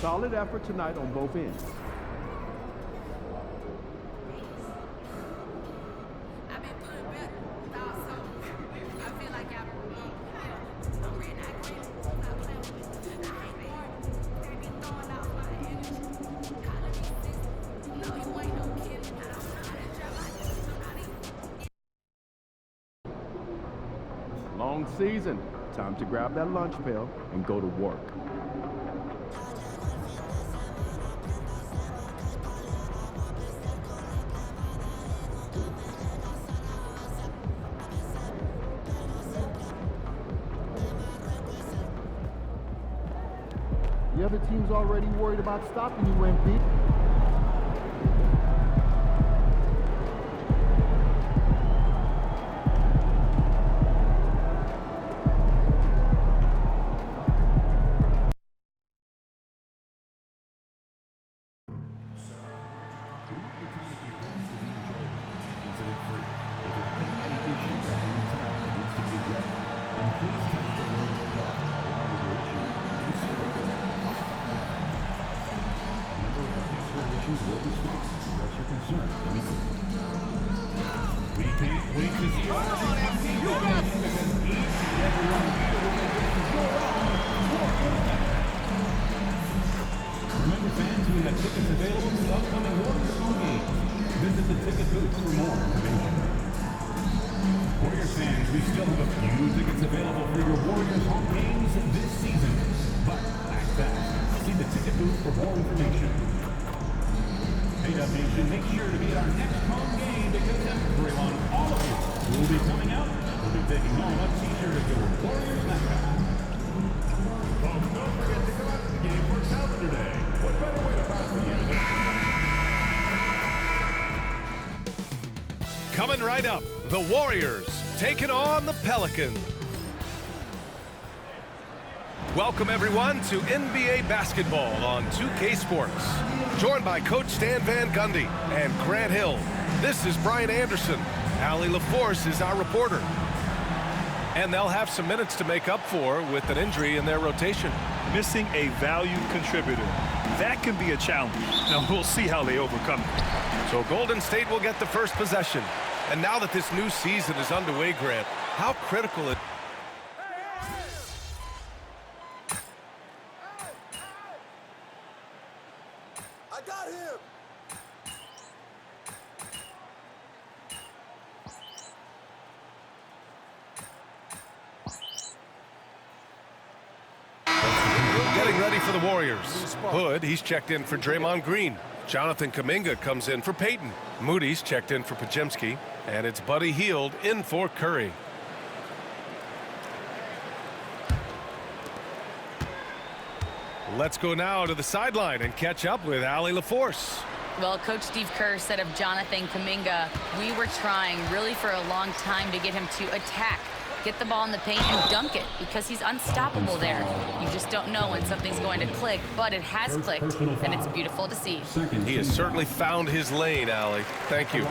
Solid effort tonight on both ends. Long season. Time to grab that lunch pail and go to work. The other team's already worried about stopping you, MP. Remember, fans, we have tickets available for the upcoming Warriors home games. Visit the ticket booth for more information. Warriors fans, we still have a few tickets available for your Warriors home games this season. But act fast. See the ticket booth for more information. Hey, Dub Nation, make sure to be at our next home game because everyone, all of you, will be coming out. We'll be taking home a t-shirt of your Warriors mascot. Folks, don't forget to come out to the game for Saturday. What better way to pass the year than... Coming right up, the Warriors taking on the Pelicans. Welcome everyone to NBA basketball on 2K Sports. Joined by Coach Stan Van Gundy and Grant Hill. This is Brian Anderson. Allie LaForce is our reporter. And they'll have some minutes to make up for with an injury in their rotation. Missing a valued contributor. That can be a challenge. Now we'll see how they overcome it. So Golden State will get the first possession. And now that this new season is underway, Grant, how critical it is. I got him! Getting ready for the Warriors. Hood, he's checked in for Draymond Green. Jonathan Kuminga comes in for Payton. Moody's checked in for Podziemski. And it's Buddy Hield in for Curry. Let's go now to the sideline and catch up with Allie LaForce. Well, Coach Steve Kerr said of Jonathan Kuminga, we were trying really for a long time to get him to attack, get the ball in the paint and dunk it because he's unstoppable there. You just don't know when something's going to click, but it has clicked, and it's beautiful to see. He has certainly found his lane, Allie. Thank you.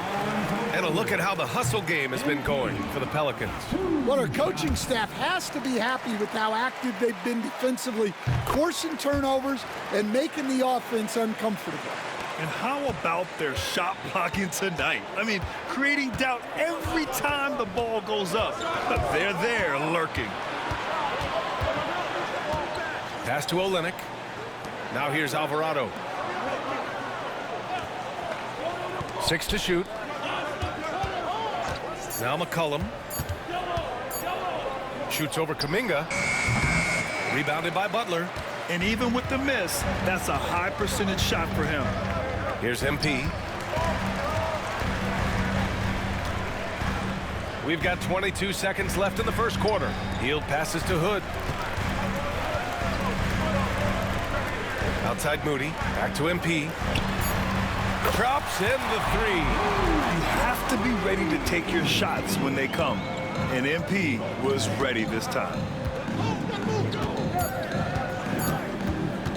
And a look at how the hustle game has been going for the Pelicans. Well, our coaching staff has to be happy with how active they've been defensively, forcing turnovers and making the offense uncomfortable. And how about their shot blocking tonight? I mean, creating doubt every time the ball goes up. But they're there lurking. Pass to Olynyk. Now here's Alvarado. 6 to shoot. Now McCollum. Shoots over Kuminga. Rebounded by Butler. And even with the miss, that's a high percentage shot for him. Here's MP. We've got 22 seconds left in the first quarter. Hield passes to Hood. Outside Moody. Back to MP. Drops in the three. You have to be ready to take your shots when they come. And MP was ready this time.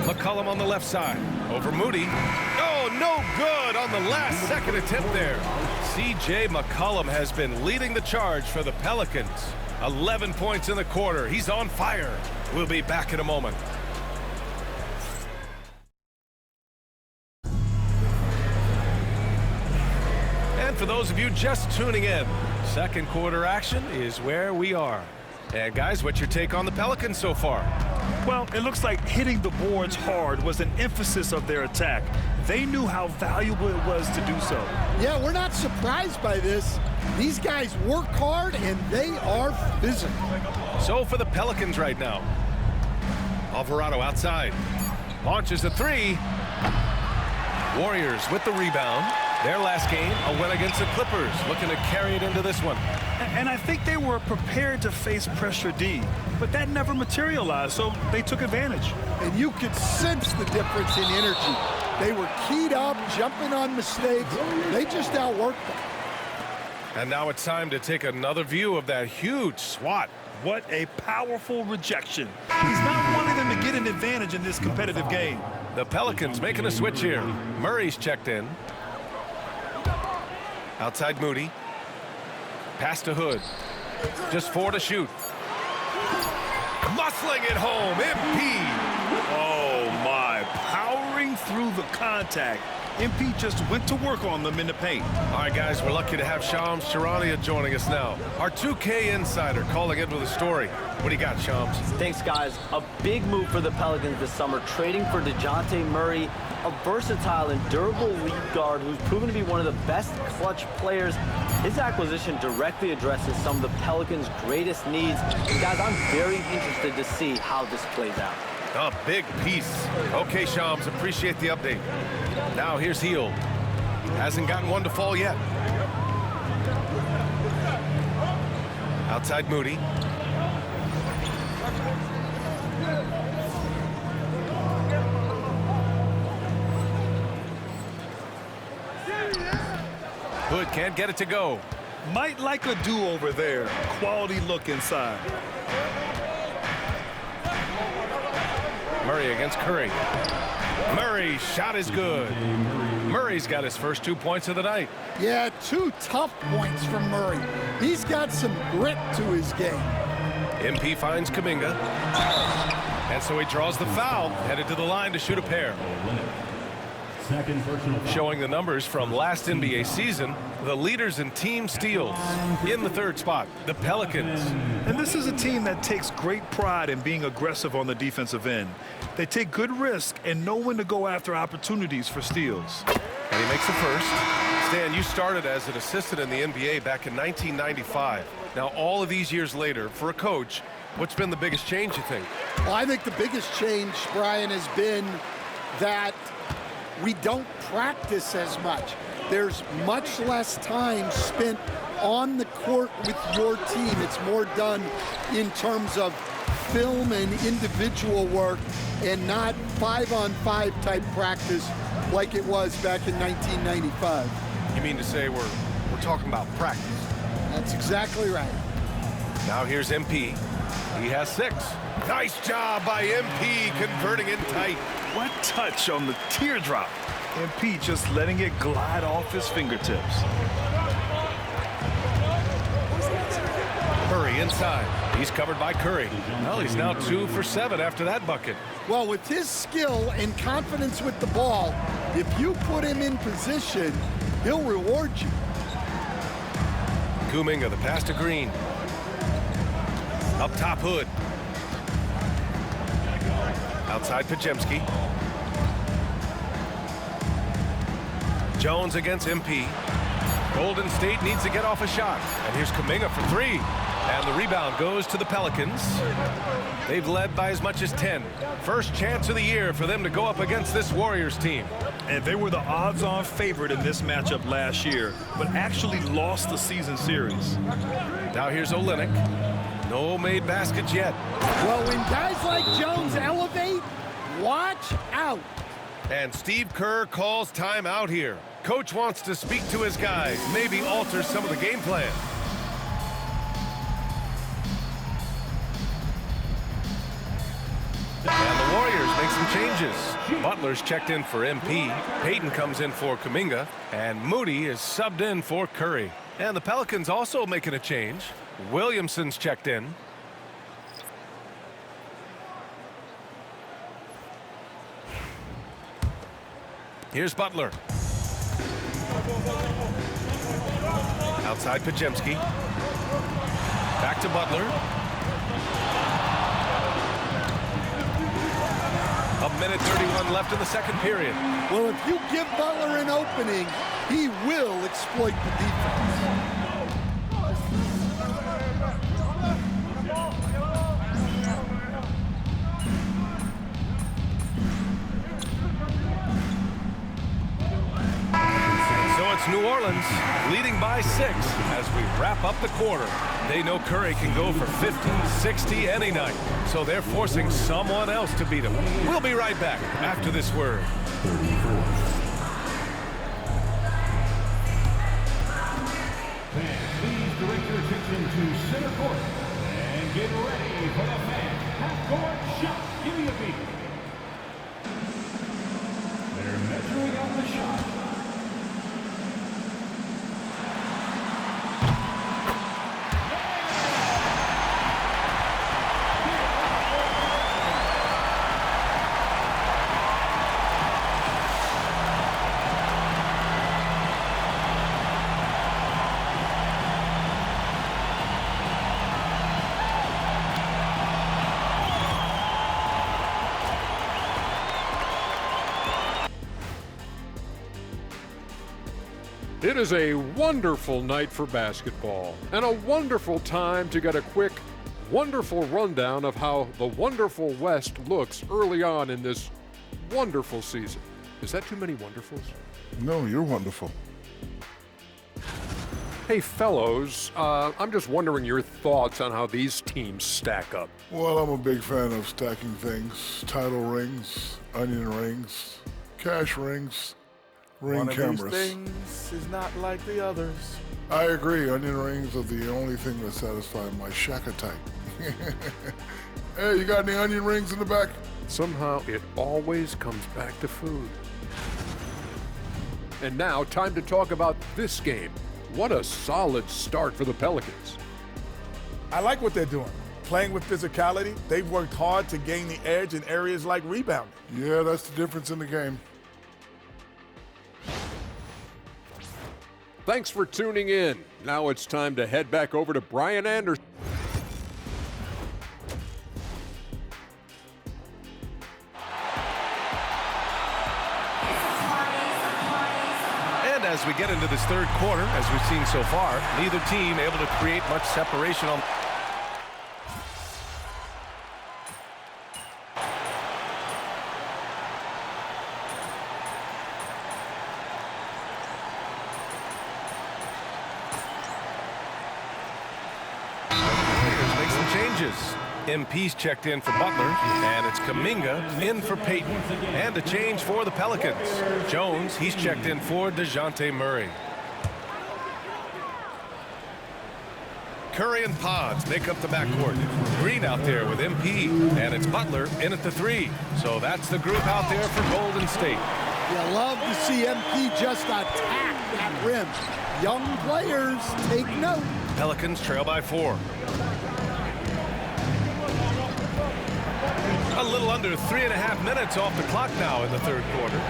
McCollum on the left side. Over Moody. Oh, no good on the last second attempt there. C.J. McCollum has been leading the charge for the Pelicans. 11 points in the quarter. He's on fire. We'll be back in a moment. And for those of you just tuning in, second quarter action is where we are. And guys, what's your take on the Pelicans so far? Well, it looks like hitting the boards hard was an emphasis of their attack. They knew how valuable it was to do so. Yeah, we're not surprised by this. These guys work hard, and they are physical. So for the Pelicans right now, Alvarado outside. Launches a three. Warriors with the rebound. Their last game, a win against the Clippers, looking to carry it into this one. And I think they were prepared to face pressure D, but that never materialized, so they took advantage. And you could sense the difference in energy. They were keyed up, jumping on mistakes. They just outworked them. And now it's time to take another view of that huge swat. What a powerful rejection. He's not wanting them to get an advantage in this competitive game. The Pelicans making a switch here. Murray's checked in. Outside Moody. Pass to Hood. Just 4 to shoot. Muscling it home. MP. Oh, my. Powering through the contact. MP just went to work on them in the paint. All right, guys, we're lucky to have Shams Charania joining us now. Our 2K insider calling in with a story. What do you got, Shams? Thanks, guys. A big move for the Pelicans this summer, trading for DeJounte Murray, a versatile and durable lead guard who's proven to be one of the best clutch players. His acquisition directly addresses some of the Pelicans' greatest needs. And, guys, I'm very interested to see how this plays out. A big piece. Okay, Shams, appreciate the update. Now here's Heel. Hasn't gotten one to fall yet. Outside Moody. Hood can't get it to go. Might like a do-over there. Quality look inside. Murray against Curry. Murray's shot is good. Murray's got his first 2 points of the night. Yeah, 2 tough points from Murray. He's got some grit to his game. MP finds Kuminga. And so he draws the foul, headed to the line to shoot a pair. Showing the numbers from last NBA season, the leaders in team steals. In the third spot, the Pelicans. And this is a team that takes great pride in being aggressive on the defensive end. They take good risk and know when to go after opportunities for steals. And he makes the first. Stan, you started as an assistant in the NBA back in 1995. Now, all of these years later, for a coach, what's been the biggest change, you think? Well, I think the biggest change, Brian, has been that we don't practice as much. There's much less time spent on the court with your team. It's more done in terms of film and individual work and not 5-on-5 type practice like it was back in 1995. You mean to say we're talking about practice? That's exactly right. Now here's MP. He has 6. Nice job by MP converting it tight. What touch on the teardrop. MP just letting it glide off his fingertips. Curry inside. He's covered by Curry. Well, he's now 2 for 7 after that bucket. Well, with his skill and confidence with the ball, if you put him in position, he'll reward you. Kuminga, the pass to Green. Up top, Hood. Outside, Podziemski. Jones against MP. Golden State needs to get off a shot. And here's Kuminga for 3. And the rebound goes to the Pelicans. They've led by as much as 10. First chance of the year for them to go up against this Warriors team. And they were the odds-on favorite in this matchup last year, but actually lost the season series. Now here's Olynyk. No made baskets yet. Well, when guys like Jones elevate, watch out. And Steve Kerr calls timeout here. Coach wants to speak to his guys, maybe alter some of the game plan. And the Warriors make some changes. Butler's checked in for MP. Payton comes in for Kuminga. And Moody is subbed in for Curry. And the Pelicans also making a change. Williamson's checked in. Here's Butler. Outside Pajemski. Back to Butler. A minute 31 left in the second period. Well, if you give Butler an opening, he will exploit the defense. It's New Orleans leading by 6 as we wrap up the quarter. They know Curry can go for 50, 60 any night, so they're forcing someone else to beat him. We'll be right back after this word. Please direct your attention to center court and get ready for the fan half-court shot. Give me a beat. They're measuring out the shot. It is a wonderful night for basketball and a wonderful time to get a quick, wonderful rundown of how the wonderful West looks early on in this wonderful season. Is that too many wonderfuls? No, you're wonderful. Hey, fellows, I'm just wondering your thoughts on how these teams stack up. Well, I'm a big fan of stacking things. Title rings, onion rings, cash rings, ring cameras. One of these things is not like the others. I agree. Onion rings are the only thing that satisfy my shack attack. Hey, you got any onion rings in the back? Somehow it always comes back to food. And now, time to talk about this game. What a solid start for the Pelicans. I like what they're doing. Playing with physicality, they've worked hard to gain the edge in areas like rebounding. Yeah, that's the difference in the game. Thanks for tuning in. Now it's time to head back over to Brian Anderson. And as we get into this third quarter, as we've seen so far, neither team able to create much separation on. Make some changes. MP's checked in for Butler, and it's Kuminga in for Payton. And a change for the Pelicans. Jones, he's checked in for DeJounte Murray. Curry and Pods make up the backcourt. Green out there with MP, and it's Butler in at the 3. So that's the group out there for Golden State. You love to see MP just attack that rim. Young players, take note. Pelicans trail by 4. A little under 3.5 minutes off the clock now in the third quarter.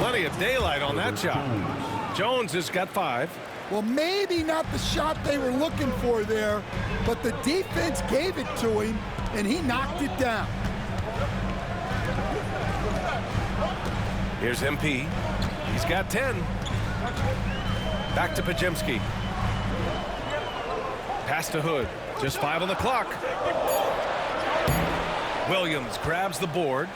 Plenty of daylight on that shot. Jones has got 5. Well, maybe not the shot they were looking for there, but the defense gave it to him, and he knocked it down. Here's MP. He's got 10. Back to Pajemski. Pass to Hood. Just 5 on the clock. Williams grabs the board.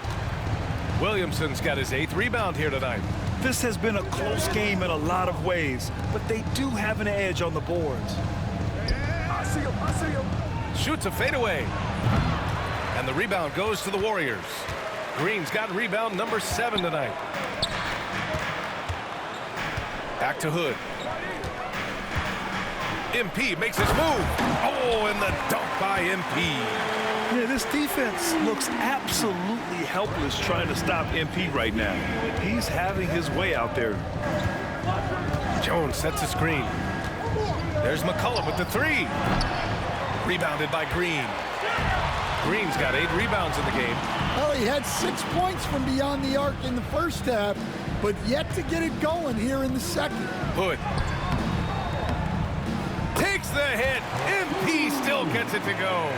Williamson's got his 8th rebound here tonight. This has been a close game in a lot of ways, but they do have an edge on the boards. I see him. Shoots a fadeaway. And the rebound goes to the Warriors. Green's got rebound number 7 tonight. Back to Hood. MP makes his move. Oh, and the dunk by MP. Yeah, this defense looks absolutely helpless trying to stop MP right now. He's having his way out there. Jones sets a screen. There's McCullough with the 3. Rebounded by Green. Green's got 8 rebounds in the game. Well, he had 6 points from beyond the arc in the first half, but yet to get it going here in the second. Hood. Takes the hit. MP still gets it to go.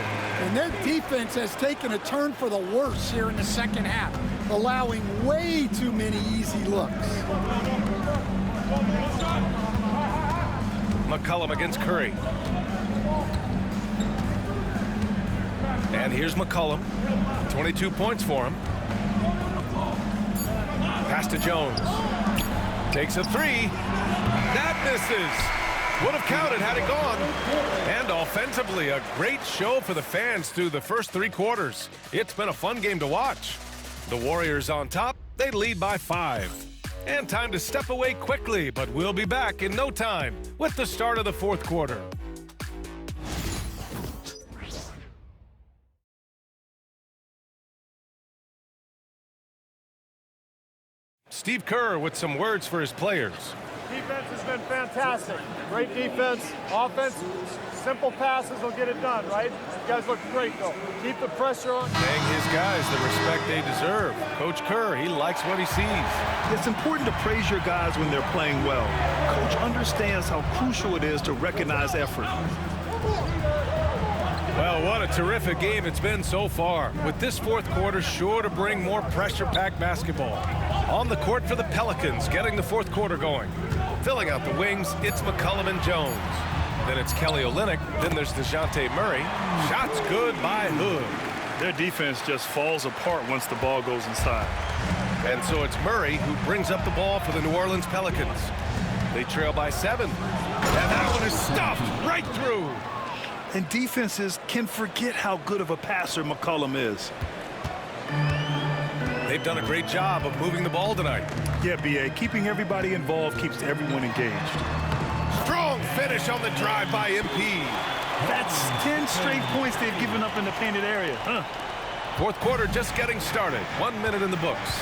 And their defense has taken a turn for the worse here in the second half, allowing way too many easy looks. McCollum against Curry. And here's McCollum. 22 points for him. Pass to Jones. Takes a three. That misses. Would have counted had it gone. And offensively, a great show for the fans through the first 3 quarters. It's been a fun game to watch. The Warriors on top. They lead by 5. And time to step away quickly, but we'll be back in no time with the start of the 4th quarter. Steve Kerr with some words for his players. Defense has been fantastic. Great defense. Offense, simple passes will get it done, right? You guys look great, though. Keep the pressure on. Paying his guys the respect they deserve. Coach Kerr, he likes what he sees. It's important to praise your guys when they're playing well. Coach understands how crucial it is to recognize effort. Well, what a terrific game it's been so far, with this 4th quarter sure to bring more pressure-packed basketball. On the court for the Pelicans, getting the 4th quarter going. Filling out the wings, it's McCollum and Jones. Then it's Kelly Olynyk. Then there's DeJounte Murray. Shots good by Hood. Their defense just falls apart once the ball goes inside. And so it's Murray who brings up the ball for the New Orleans Pelicans. They trail by 7. And that one is stuffed right through. And defenses can forget how good of a passer McCollum is. They've done a great job of moving the ball tonight. Yeah, B.A. Keeping everybody involved keeps everyone engaged. Strong finish on the drive by MP. That's 10 straight points they've given up in the painted area, huh? 4th quarter just getting started. 1 minute in the books.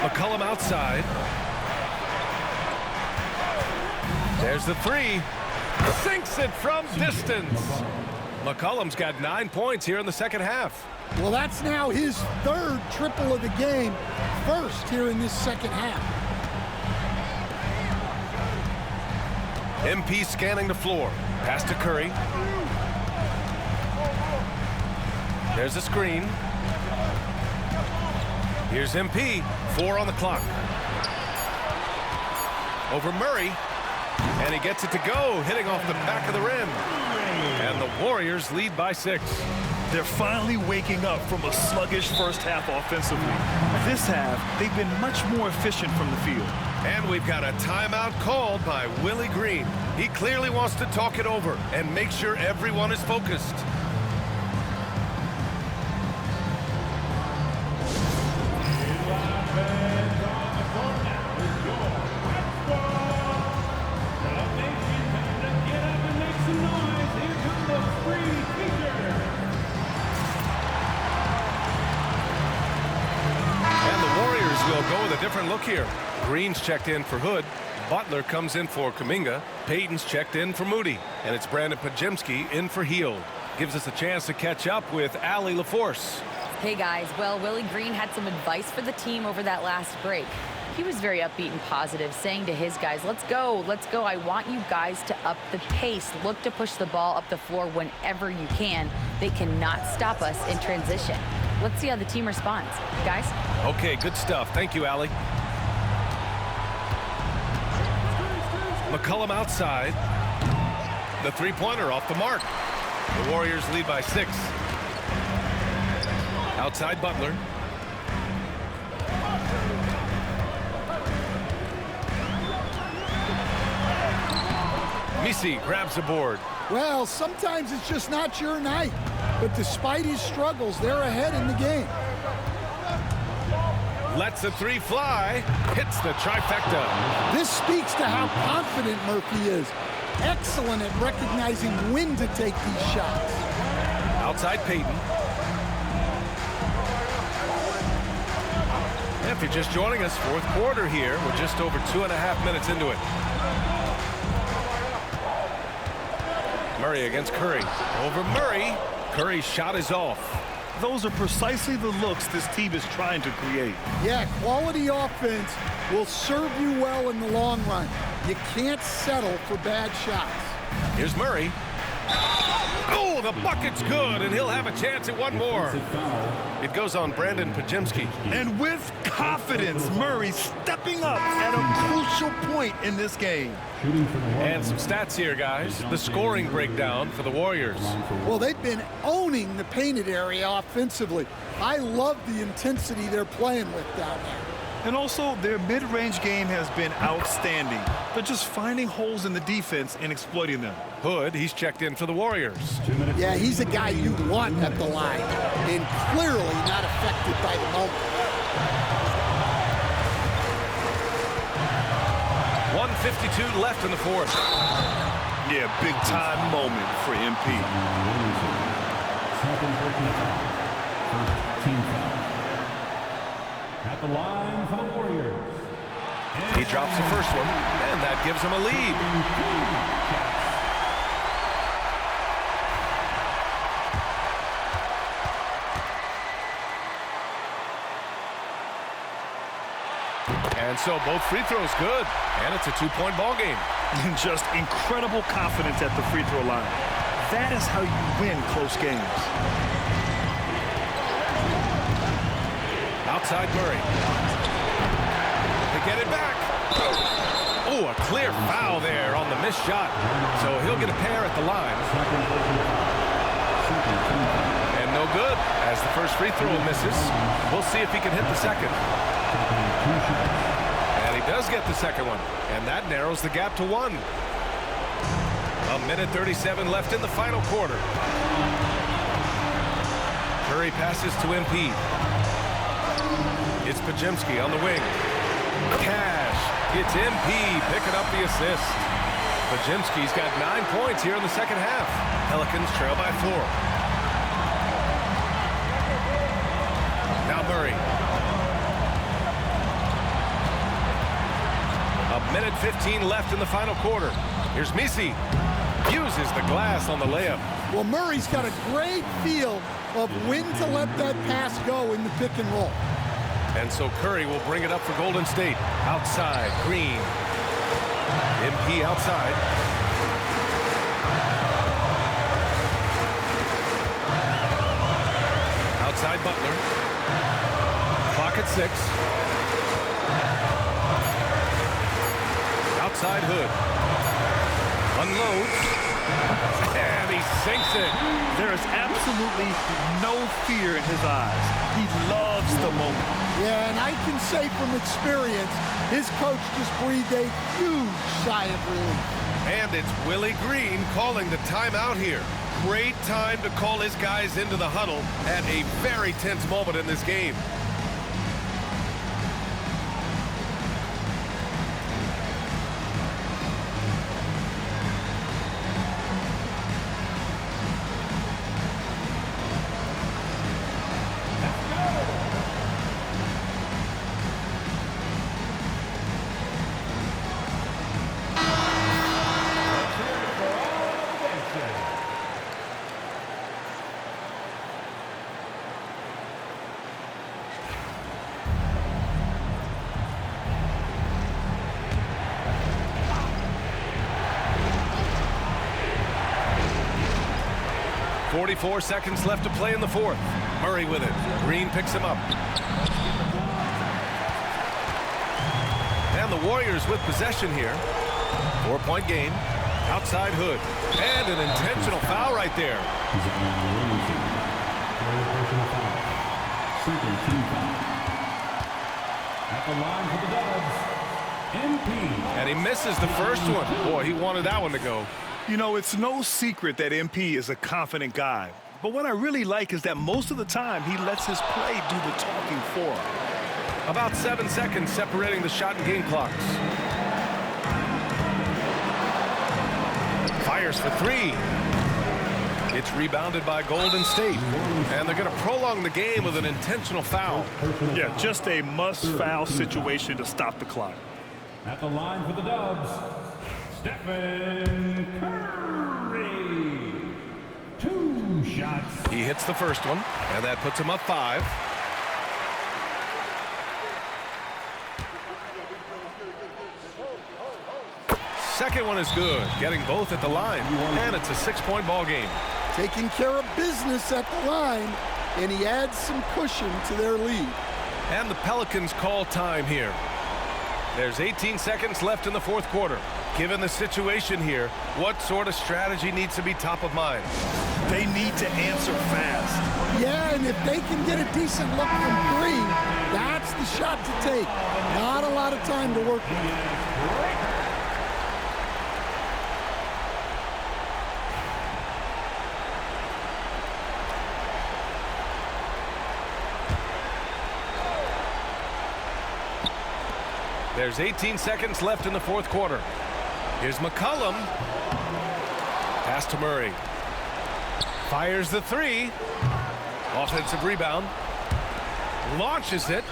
McCollum outside. There's the 3. Sinks it from distance. McCollum's got 9 points here in the second half. Well, that's now his 3rd triple of the game, first here in this second half. MP scanning the floor. Pass to Curry. There's a screen. Here's MP. 4 on the clock. Over Murray. And he gets it to go, hitting off the back of the rim. And the Warriors lead by 6. They're finally waking up from a sluggish first half offensively. This half, they've been much more efficient from the field. And we've got a timeout called by Willie Green. He clearly wants to talk it over and make sure everyone is focused. Different look here. Green's checked in for Hood. Butler comes in for Kuminga. Payton's checked in for Moody. And it's Brandon Podziemski in for Hield. Gives us a chance to catch up with Allie LaForce. Hey guys, well, Willie Green had some advice for the team over that last break. He was very upbeat and positive, saying to his guys, let's go. I want you guys to up the pace. Look to push the ball up the floor whenever you can. They cannot stop us in transition. Let's see how the team responds. Guys? Okay, good stuff. Thank you, Allie. McCollum outside. The 3-pointer off the mark. The Warriors lead by 6. Outside Butler. Misi grabs the board. Well, sometimes it's just not your night. But despite his struggles, they're ahead in the game. Lets the 3 fly. Hits the trifecta. This speaks to how confident Murphy is. Excellent at recognizing when to take these shots. Outside Payton. If you're just joining us, 4th quarter here. We're just over 2.5 minutes into it. Murray against Curry. Over Murray. Curry's shot is off. those are precisely the looks this team is trying to create. Yeah, quality offense will serve you well in the long run. You can't settle for bad shots. Here's Murray. Oh, the bucket's good, and he'll have a chance at one more. It goes on Brandon Pajemski. And with confidence, Murray stepping up at a crucial point in this game. And some stats here, guys. The scoring breakdown for the Warriors. Well, they've been owning the painted area offensively. I love the intensity they're playing with down there. And also, their mid-range game has been outstanding. They're just finding holes in the defense and exploiting them. Hood, he's checked in for the Warriors. Yeah, he's a guy you want at the line, and clearly not affected by the moment. 1:52 left in the fourth. Yeah, big-time moment for MP. At the line for the Warriors. He drops the first one, and that gives him a lead. And so both free throws good, and it's a two-point ball game. And just incredible confidence at the free throw line. That is how you win close games. Outside Murray. To get it back. Oh, a clear foul there on the missed shot. So he'll get a pair at the line. And no good as the first free throw misses. We'll see if he can hit the second. And he does get the second one. And that narrows the gap to 1. A minute 37 left in the final quarter. Curry passes to MP. It's Pajemski on the wing. Cash. It's MP picking up the assist. Pajemski's got 9 points here in the second half. Pelicans trail by 4. Now Murray. A minute 15 left in the final quarter. Here's Misi. Uses the glass on the layup. Well, Murray's got a great feel of when to let that pass go in the pick and roll. And so Curry will bring it up for Golden State. Outside, Green. MP outside. Outside Butler. Clock at 6. Outside Hood. Unloads. And he sinks it. There is absolutely no fear in his eyes. He loves the moment. Yeah, and I can say from experience, his coach just breathed a huge sigh of relief. And it's Willie Green calling the timeout here. Great time to call his guys into the huddle at a very tense moment in this game. .44 seconds left to play in the fourth. Murray with it. Green picks him up. And the Warriors with possession here. 4-point game. Outside Hood. And an intentional foul right there. At the line for the Dubs, MP. And he misses the first one. Boy, he wanted that one to go. You know, it's no secret that MP is a confident guy. But what I really like is that most of the time he lets his play do the talking for him. About 7 seconds separating the shot and game clocks. Fires for 3. It's rebounded by Golden State. And they're going to prolong the game with an intentional foul. Yeah, just a must-foul situation to stop the clock. At the line for the Dubs, Stephen Curry. 2 shots. He hits the first one, and that puts him up 5. Second one is good, getting both at the line, and it's a 6-point ball game. Taking care of business at the line, and he adds some cushion to their lead. And the Pelicans call time here. There's 18 seconds left in the fourth quarter. Given the situation here, what sort of strategy needs to be top of mind? They need to answer fast. Yeah, and if they can get a decent look from 3, that's the shot to take. Not a lot of time to work with. There's 18 seconds left in the fourth quarter. Here's McCollum. Pass to Murray. Fires the 3. Offensive rebound. Launches it.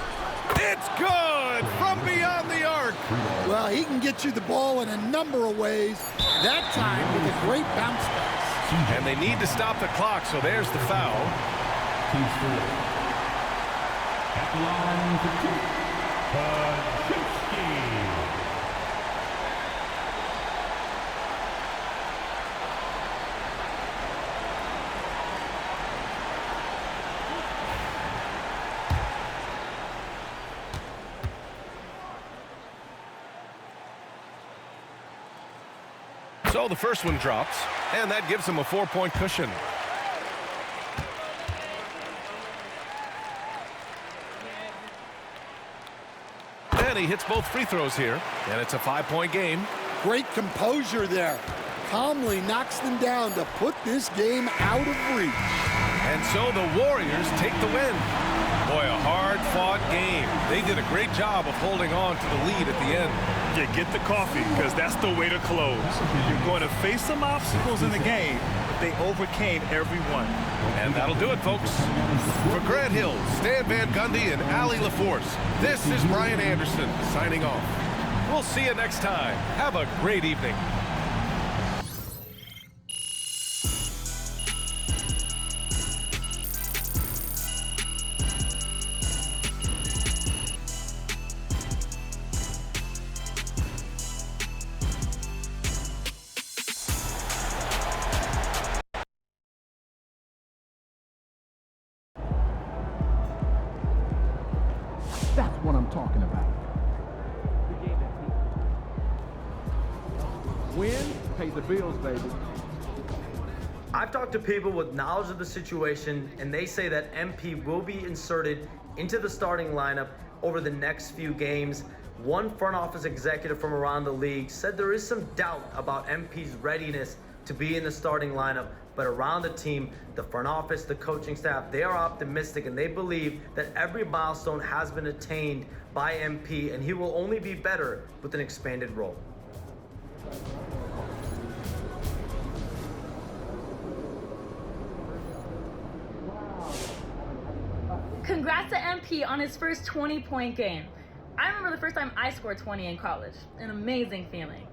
It's good from beyond the arc. Well, he can get you the ball in a number of ways. That time with a great bounce pass. And they need to stop the clock, so there's the foul. At the line for 2, Paczynski. So the first one drops, and that gives him a 4-point cushion. And he hits both free throws here, and it's a 5-point game. Great composure there. Calmly knocks them down to put this game out of reach. And so the Warriors take the win. Boy, a hard-fought game. They did a great job of holding on to the lead at the end. Yeah, get the coffee, because that's the way to close. You're going to face some obstacles in the game, but they overcame every one. And that'll do it, folks. For Grant Hill, Stan Van Gundy, and Allie LaForce, this is Brian Anderson signing off. We'll see you next time. Have a great evening. That's what I'm talking about. Win, pay the bills, baby. I've talked to people with knowledge of the situation, and they say that MP will be inserted into the starting lineup over the next few games. One front office executive from around the league said there is some doubt about MP's readiness to be in the starting lineup, but around the team, the front office, the coaching staff, they are optimistic, and they believe that every milestone has been attained by MP, and he will only be better with an expanded role. Congrats to MP on his first 20-point game. I remember the first time I scored 20 in college. An amazing feeling.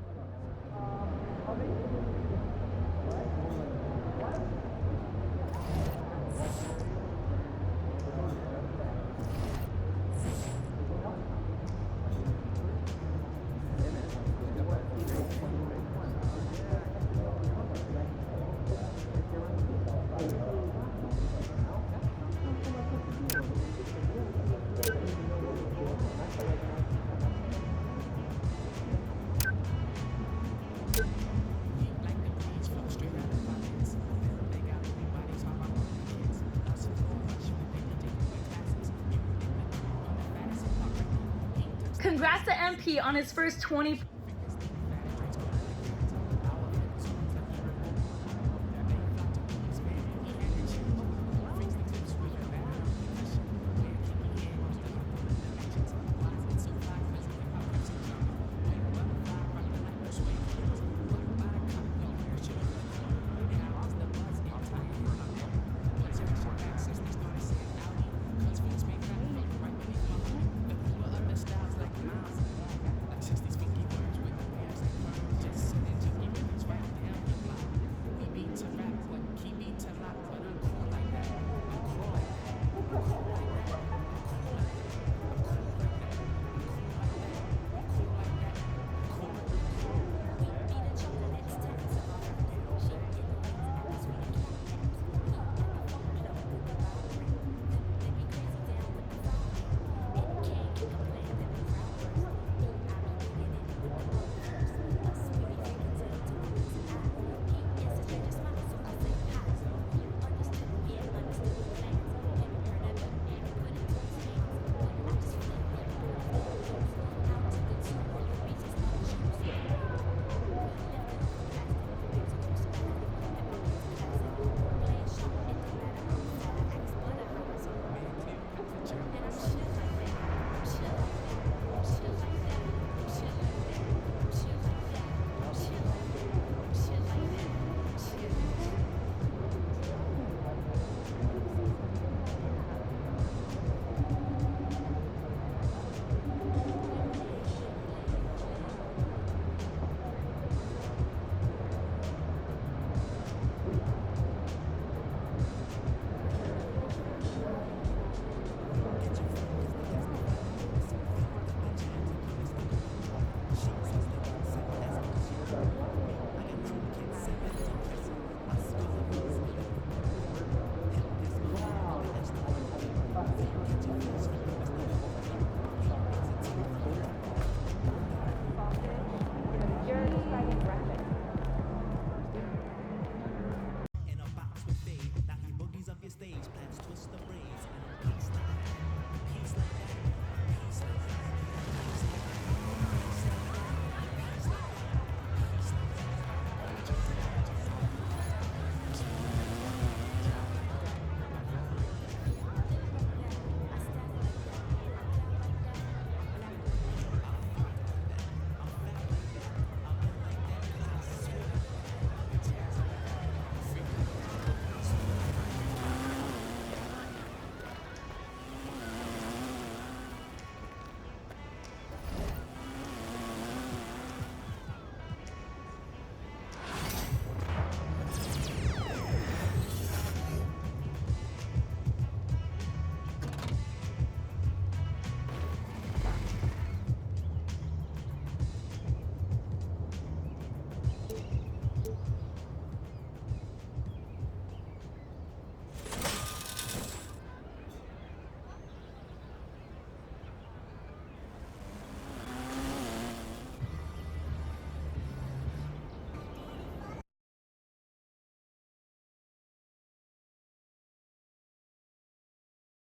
Congrats to MP on his first 20